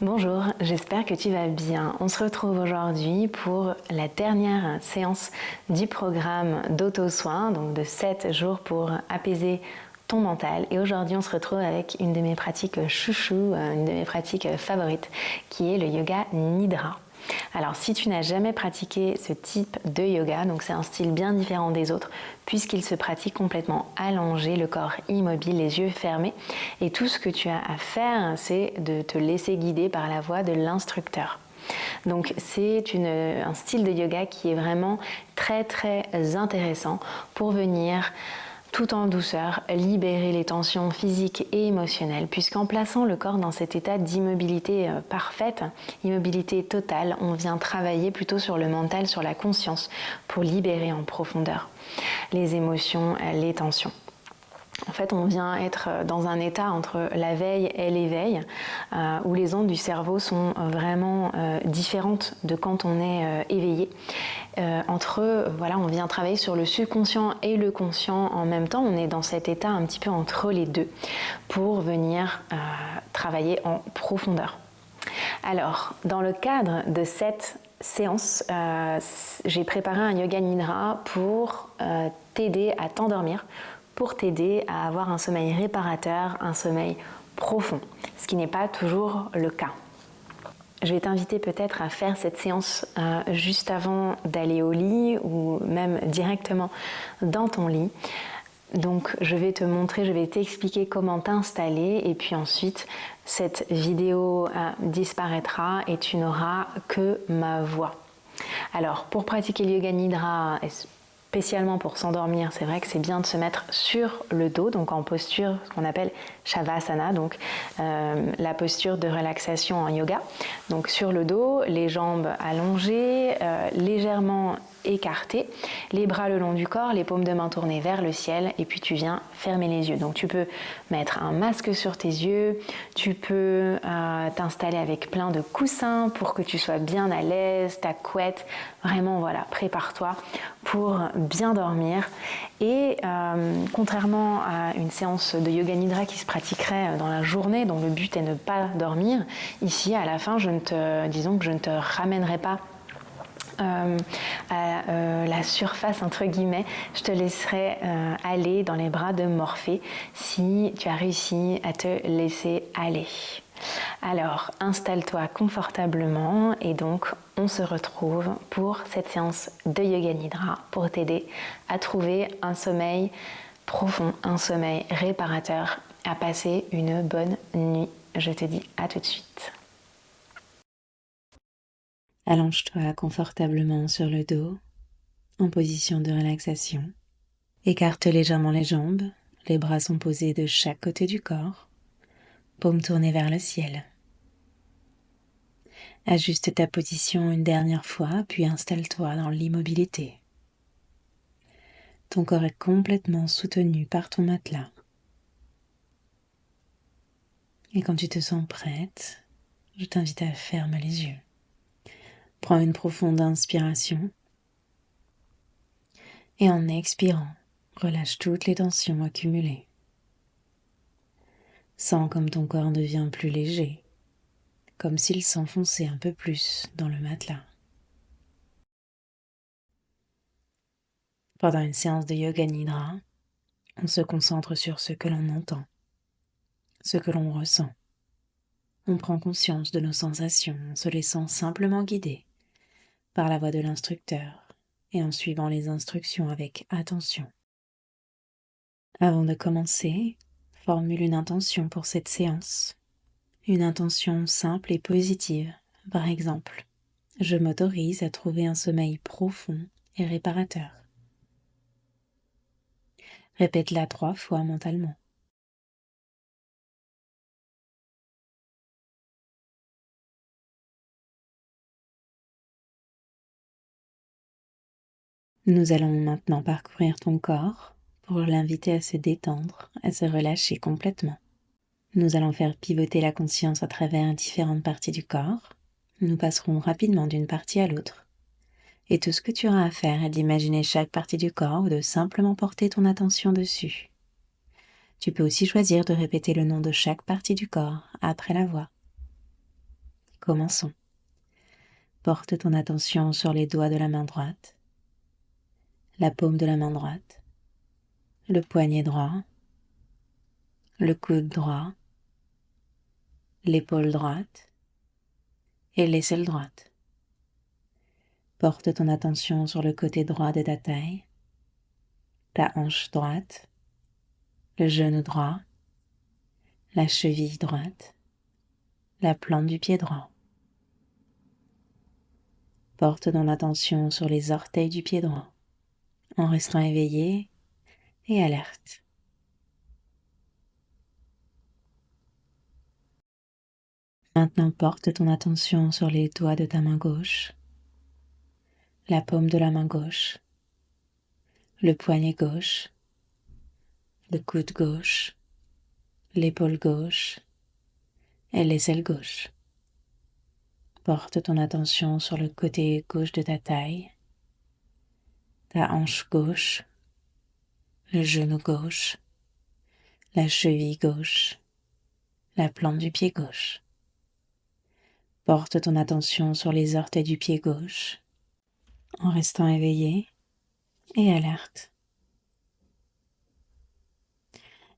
Bonjour, j'espère que tu vas bien. On se retrouve aujourd'hui pour la dernière séance du programme d'auto-soin, donc de 7 jours pour apaiser ton mental. Et aujourd'hui, on se retrouve avec une de mes pratiques chouchou, une de mes pratiques favorites, qui est le yoga nidra. Alors, si tu n'as jamais pratiqué ce type de yoga, donc c'est un style bien différent des autres, puisqu'il se pratique complètement allongé, le corps immobile, les yeux fermés, et tout ce que tu as à faire, c'est de te laisser guider par la voix de l'instructeur. Donc c'est un style de yoga qui est vraiment très très intéressant pour venir tout en douceur, libérer les tensions physiques et émotionnelles, puisqu'en plaçant le corps dans cet état d'immobilité parfaite, immobilité totale, on vient travailler plutôt sur le mental, sur la conscience, pour libérer en profondeur les émotions, les tensions. En fait, on vient être dans un état entre la veille et l'éveil, où les ondes du cerveau sont vraiment différentes de quand on est éveillé. On vient travailler sur le subconscient et le conscient en même temps. On est dans cet état un petit peu entre les deux pour venir travailler en profondeur. Alors, dans le cadre de cette séance, j'ai préparé un yoga nidra pour t'aider à t'endormir, pour t'aider à avoir un sommeil réparateur, un sommeil profond, ce qui n'est pas toujours le cas. Je vais t'inviter peut-être à faire cette séance juste avant d'aller au lit ou même directement dans ton lit. Donc je vais te montrer, je vais t'expliquer comment t'installer et puis ensuite cette vidéo disparaîtra et tu n'auras que ma voix. Alors pour pratiquer le yoga nidra, spécialement pour s'endormir, c'est vrai que c'est bien de se mettre sur le dos, donc en posture, ce qu'on appelle Shavasana, donc la posture de relaxation en yoga. Donc sur le dos, les jambes allongées, légèrement écartées, les bras le long du corps, les paumes de main tournées vers le ciel, et puis tu viens fermer les yeux. Donc tu peux mettre un masque sur tes yeux, tu peux t'installer avec plein de coussins pour que tu sois bien à l'aise, ta couette, vraiment voilà, prépare-toi pour bien dormir. Et contrairement à une séance de yoga nidra qui se pratiquerait dans la journée, dont le but est de ne pas dormir, ici à la fin, disons que je ne te ramènerai pas à la surface entre guillemets, je te laisserai aller dans les bras de Morphée si tu as réussi à te laisser aller. Alors installe-toi confortablement et donc on se retrouve pour cette séance de yoga nidra pour t'aider à trouver un sommeil profond, un sommeil réparateur, à passer une bonne nuit. Je te dis à tout de suite. Allonge-toi confortablement sur le dos, en position de relaxation. Écarte légèrement les jambes, les bras sont posés de chaque côté du corps, paumes tournées vers le ciel. Ajuste ta position une dernière fois, puis installe-toi dans l'immobilité. Ton corps est complètement soutenu par ton matelas. Et quand tu te sens prête, je t'invite à fermer les yeux. Prends une profonde inspiration et en expirant, relâche toutes les tensions accumulées. Sens comme ton corps devient plus léger, comme s'il s'enfonçait un peu plus dans le matelas. Pendant une séance de yoga nidra, on se concentre sur ce que l'on entend, ce que l'on ressent. On prend conscience de nos sensations en se laissant simplement guider par la voix de l'instructeur et en suivant les instructions avec attention. Avant de commencer, formule une intention pour cette séance. Une intention simple et positive. Par exemple, je m'autorise à trouver un sommeil profond et réparateur. Répète-la 3 fois mentalement. Nous allons maintenant parcourir ton corps pour l'inviter à se détendre, à se relâcher complètement. Nous allons faire pivoter la conscience à travers différentes parties du corps. Nous passerons rapidement d'une partie à l'autre. Et tout ce que tu auras à faire est d'imaginer chaque partie du corps ou de simplement porter ton attention dessus. Tu peux aussi choisir de répéter le nom de chaque partie du corps après la voix. Commençons. Porte ton attention sur les doigts de la main droite, la paume de la main droite, le poignet droit, le coude droit, l'épaule droite et l'aisselle droite. Porte ton attention sur le côté droit de ta taille, ta hanche droite, le genou droit, la cheville droite, la plante du pied droit. Porte ton attention sur les orteils du pied droit, en restant éveillé et alerte. Maintenant porte ton attention sur les doigts de ta main gauche, la paume de la main gauche, le poignet gauche, le coude gauche, l'épaule gauche et l'aisselle gauche. Porte ton attention sur le côté gauche de ta taille, ta hanche gauche, le genou gauche, la cheville gauche, la plante du pied gauche. Porte ton attention sur les orteils du pied gauche, en restant éveillé et alerte.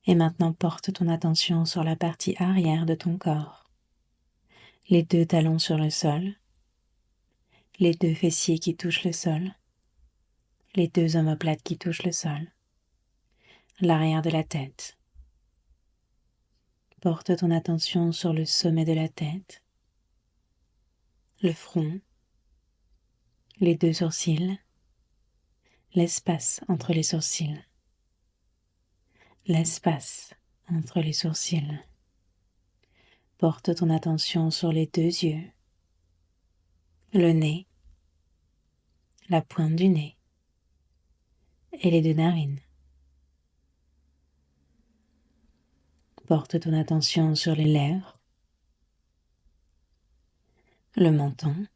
Et maintenant porte ton attention sur la partie arrière de ton corps. Les deux talons sur le sol, les deux fessiers qui touchent le sol, les deux omoplates qui touchent le sol, l'arrière de la tête. Porte ton attention sur le sommet de la tête, le front, les deux sourcils, l'espace entre les sourcils, l'espace entre les sourcils. Porte ton attention sur les deux yeux, le nez, la pointe du nez et les deux narines. Porte ton attention sur les lèvres, le menton,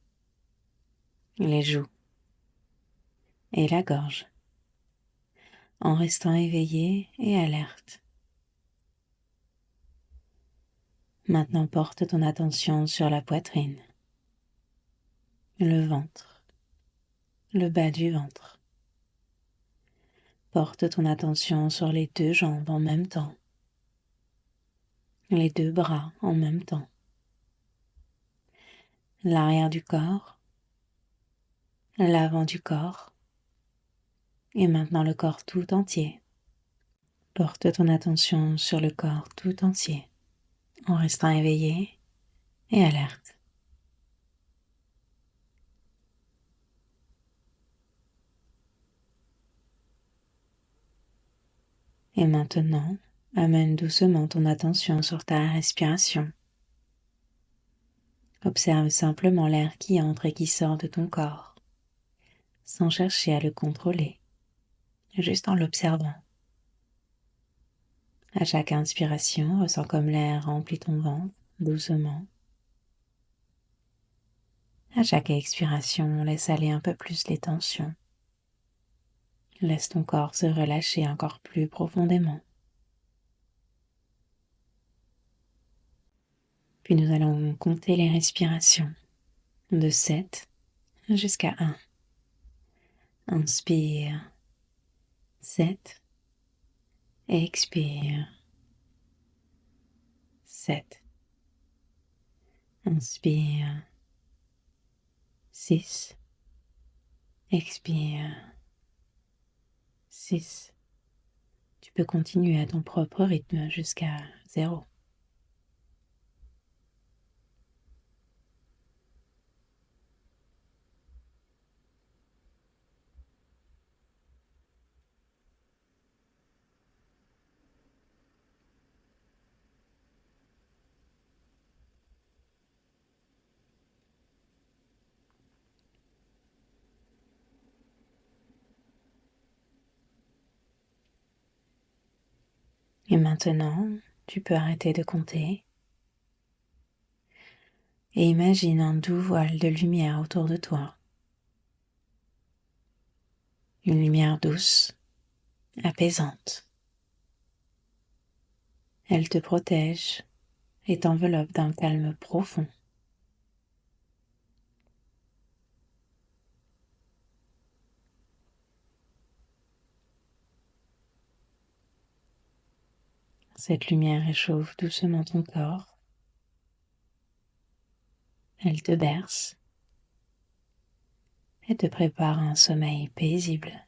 les joues et la gorge, en restant éveillé et alerte. Maintenant porte ton attention sur la poitrine, le ventre, le bas du ventre. Porte ton attention sur les deux jambes en même temps, les deux bras en même temps, l'arrière du corps, l'avant du corps et maintenant le corps tout entier. Porte ton attention sur le corps tout entier en restant éveillé et alerte. Et maintenant, amène doucement ton attention sur ta respiration. Observe simplement l'air qui entre et qui sort de ton corps, sans chercher à le contrôler, juste en l'observant. À chaque inspiration, ressens comme l'air remplit ton ventre doucement. À chaque expiration, laisse aller un peu plus les tensions. Laisse ton corps se relâcher encore plus profondément. Puis nous allons compter les respirations de 7 jusqu'à 1. Inspire 7 et expire 7. Inspire 6, expire 6. Tu peux continuer à ton propre rythme jusqu'à 0. Et maintenant, tu peux arrêter de compter et imagine un doux voile de lumière autour de toi. Une lumière douce, apaisante. Elle te protège et t'enveloppe d'un calme profond. Cette lumière réchauffe doucement ton corps. Elle te berce et te prépare à un sommeil paisible.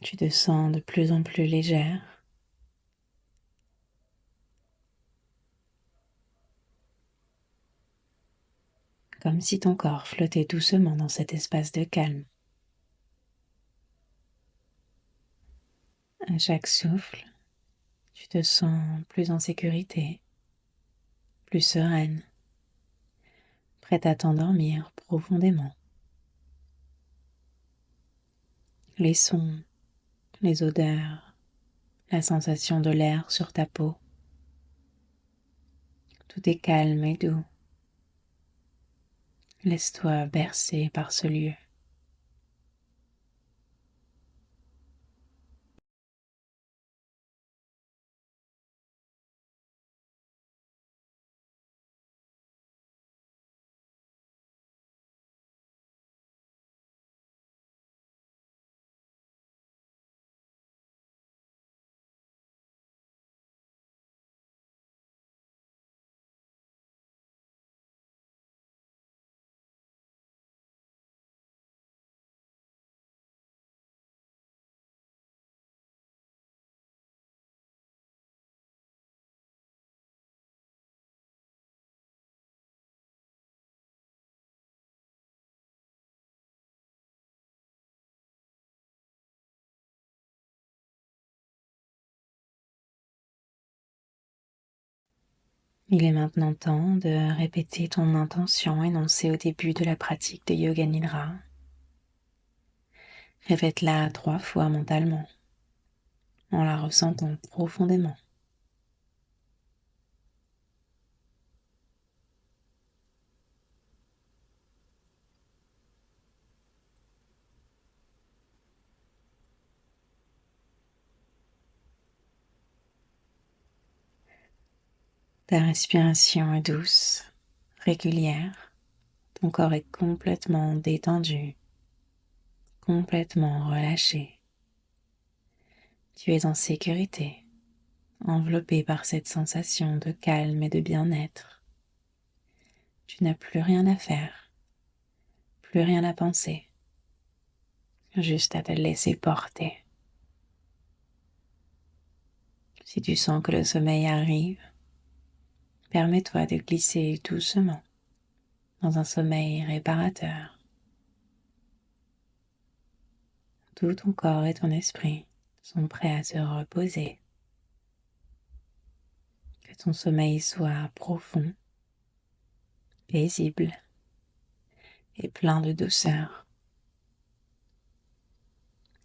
Tu te sens de plus en plus légère, comme si ton corps flottait doucement dans cet espace de calme. À chaque souffle, tu te sens plus en sécurité, plus sereine, prête à t'endormir profondément. Les sons, les odeurs, la sensation de l'air sur ta peau, tout est calme et doux. Laisse-toi bercer par ce lieu. Il est maintenant temps de répéter ton intention énoncée au début de la pratique de Yoga Nidra. Répète-la 3 fois mentalement, en la ressentant profondément. Ta respiration est douce, régulière. Ton corps est complètement détendu, complètement relâché. Tu es en sécurité, enveloppé par cette sensation de calme et de bien-être. Tu n'as plus rien à faire, plus rien à penser, juste à te laisser porter. Si tu sens que le sommeil arrive, permets-toi de glisser doucement dans un sommeil réparateur. Tout ton corps et ton esprit sont prêts à se reposer. Que ton sommeil soit profond, paisible et plein de douceur.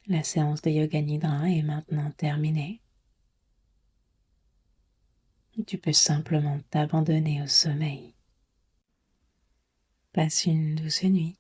La séance de Yoga Nidra est maintenant terminée. Tu peux simplement t'abandonner au sommeil. Passe une douce nuit.